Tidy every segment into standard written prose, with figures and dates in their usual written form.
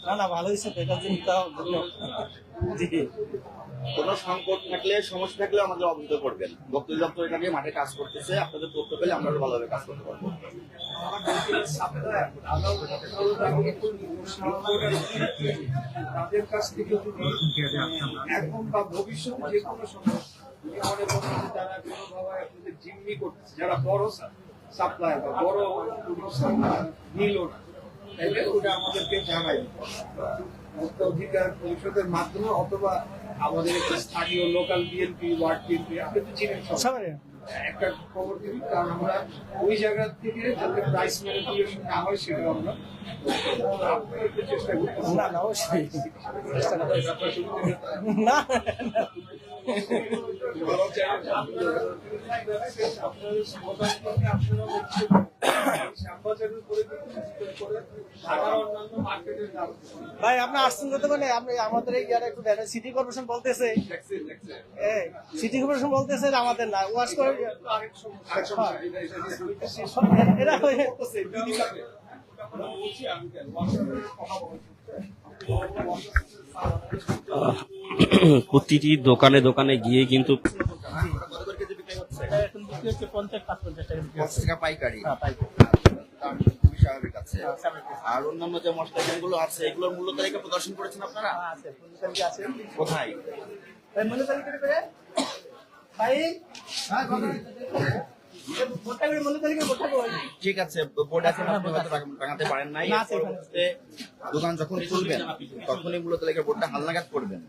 না না ভালো হয়েছে এটার জন্য তাও জি। কোনো সংকট থাকলে সমস্যা থাকলে আমাদের অবহিত করবেন। বক্তব্য দপ্তর এটা নিয়ে মাঠে কাজ করতেছে, আপনাদের তথ্য পেলে আমরা ভালোভাবে কাজ করতে পারবো। তাদের কাছ থেকে যদি এখন বা ভবিষ্যতে যে কোনো সময় মনে করেন যে তারা কোনোভাবে আপনাদের জিম্মি করতেছে, যারা বড় সাপ্লাই বা বড় নিল না, তাইলে ওটা আমাদেরকে জানাই ভোক্তা অধিকার পরিষদের মাধ্যমে, অথবা আমাদের একটা স্থানীয় লোকাল বিএনপি, ওয়ার্ড বিএনপি, আপনি তো চিনেন সবাই, একটা খবর দিবি। কারণ আমরা ওই জায়গা থেকে যাতে প্রাইস ম্যানিপুলেশন না হয় সেটা আমরা একটু চেষ্টা করতে। না না অবশ্যই চেষ্টা করতে না ভাই আপনি আসছেন কত মানে আপনি আমাদের এই ইয়ার একটু দেখেন সিটি কর্পোরেশন বলতেছে সিটি কর্পোরেশন বলতেছে যে আমাদের না ওয়াশ করে এরা প্রতিটি দোকানে দোকানে গিয়ে কিন্তু এখন বিক্রি হচ্ছে 50-55 টাকা বিক্রি 50 টাকা পাইকারি। দাম খুবই স্বাভাবিক আছে। আর অন্যান্য যে মশলা গুলো আছে এগুলোর মূল্য তালিকা প্রদর্শন করেছেন আপনারা? আছে ফুলকপি আছে কোথায়? ভাই মনে করি করে ভাই মোটা করে মনে করি মোটা করে ঠিক আছে, বোর্ড আছে, আপনি হয়তো টাঙাতে পারেন নাই। পরবর্তীতে দোকান যখন খুলবেন তখনই মূল্য তালিকার বোর্ডটা হালনাগাদ করবেন।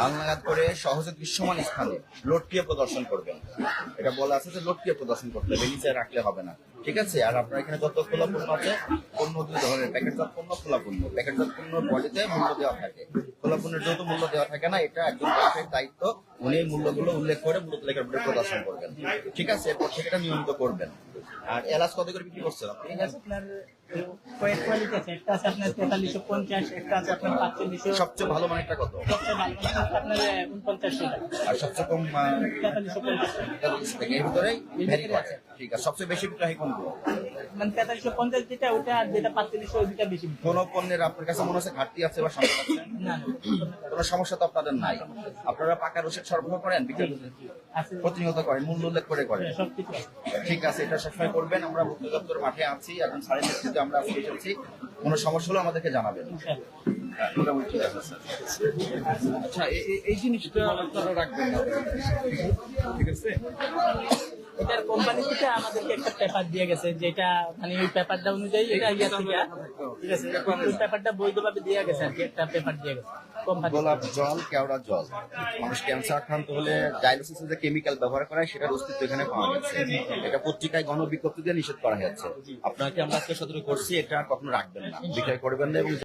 হালনাগাদ করে সহজে দৃশ্যমান স্থানে লটকিয়ে প্রদর্শন করবেন। এটা বলা আছে যে লটকিয়ে প্রদর্শন করতে হবে, নিচে রাখলে হবে না। ঠিক আছে? আর আপনার এখানে যত খোলা পণ্য আছে, পণ্য দুই ধরনের, প্যাকেটজাত পণ্য, খোলা পণ্য। প্যাকেটজাত পণ্যর বডিতে মূল্য দেওয়া থাকে, খোলা পণ্যের যেহেতু মূল্য দেওয়া থাকে না, এটা একজন ব্যবসায়ীর দায়িত্ব, উনি এই মূল্যগুলো উল্লেখ করে মূল্য তালিকার বোর্ডে প্রদর্শন করবেন। ঠিক আছে? এরপর সেটা নিয়মিত করবেন। আর এলাচ কত করে বিক্রি করছেন আপনি? আপনার কয়েক কোয়ালিটি আছে, একটা আছে আপনার 4350, একটা আছে আপনার 4500, সবচেয়ে ভালো মানেরটা কত? সবচেয়ে ভালো আপনার 4900 টাকা, আর সবচেয়ে কম 4350 টাকা, এর ভিতরেই ভ্যারি করে। ঠিক আছে, সবচেয়ে বেশি বিক্রি হয় কোনগুলো? মানে 4350 যেটা ওটা, আর যেটা 4500 ওইটা বেশি বিক্রি। কোন পণ্যের আপনার কাছে মনে হচ্ছে ঘাটতি আছে বা সমস্যা আছে? না কোনো সমস্যা তো আপনাদের নাই। আপনারা পাকা রসিদ সরবরাহ করেন, বিক্রি আছে প্রতিনিয়ত করেন, মূল্য উল্লেখ করে করেন। সবকিছু আছে। ঠিক আছে, এটা সবসময় করবেন। আমরা ভোক্তা দপ্তর মাঠে আছি, এখন সাড়ে নেতৃত্বে আমরা আজকে এসেছি। কোনো সমস্যা হলে আমাদেরকে জানাবেন। মোটামুটি ঠিক আছে স্যার। আচ্ছা, এই জিনিসটা আপনারা রাখবেন না, ঠিক আছে? এটার কোম্পানি থেকে আমাদেরকে একটা পেপার দিয়ে গেছে, যেটা মানে ওই পেপারটা অনুযায়ী এটা ইয়া থেকে, ঠিক আছে, ওই পেপারটা বৈধভাবে দিয়ে গেছে আর কি, একটা পেপার দিয়ে গেছে কোম্পানি। গোলাপ জল, কেওড়া জল, মানুষ ক্যান্সার আক্রান্ত হলে ডায়ালিসিসে যে কেমিক্যাল ব্যবহার করা হয় সেটার অস্তিত্ব এখানে পাওয়া গেছে। এটা পত্রিকায় গণবিজ্ঞপ্তি দিয়ে নিষেধ করা হয়েছে। আপনাকে আমরা আজকে সতর্ক করছি, এটা আর কখনো রাখবেন না, বিক্রয় করবেন না। এবং